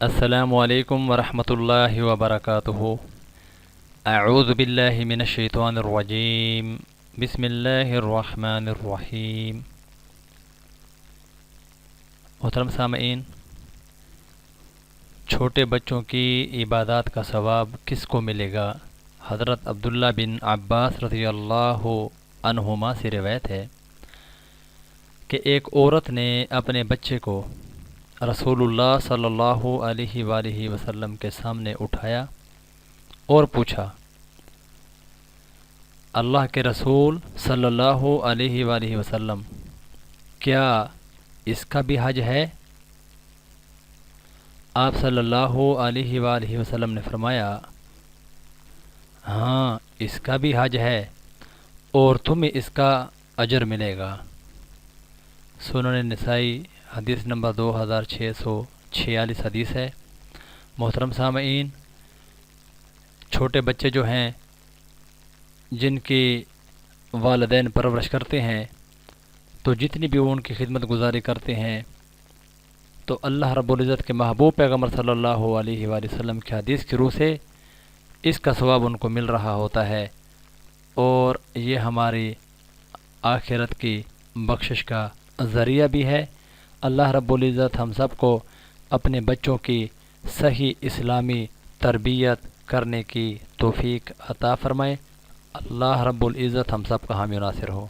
السلام علیکم ورحمۃ اللہ وبرکاتہ۔ اعوذ باللہ من الشیطان الرجیم، بسم اللہ الرحمن الرحیم۔ محترم سامعین، چھوٹے بچوں کی عبادات کا ثواب کس کو ملے گا؟ حضرت عبداللہ بن عباس رضی اللہ عنہما سے روایت ہے کہ ایک عورت نے اپنے بچے کو رسول اللہ صلی اللہ علیہ وآلہ وسلم کے سامنے اٹھایا اور پوچھا، اللہ کے رسول صلی اللہ علیہ وآلہ وسلم، کیا اس کا بھی حج ہے؟ آپ صلی اللہ علیہ وآلہ وسلم نے فرمایا، ہاں، اس کا بھی حج ہے اور تمہیں اس کا اجر ملے گا۔ سنن نسائی حدیث نمبر 2646 حدیث ہے۔ محترم سامعین، چھوٹے بچے جو ہیں جن کی والدین پرورش کرتے ہیں تو جتنی بھی وہ ان کی خدمت گزاری کرتے ہیں تو اللہ رب العزت کے محبوب پیغمبر صلی اللہ علیہ وآلہ وسلم کی حدیث کی روح سے اس کا ثواب ان کو مل رہا ہوتا ہے، اور یہ ہماری آخرت کی بخشش کا ذریعہ بھی ہے۔ اللہ رب العزت ہم سب کو اپنے بچوں کی صحیح اسلامی تربیت کرنے کی توفیق عطا فرمائے۔ اللہ رب العزت ہم سب کا حامی و ناصر ہو۔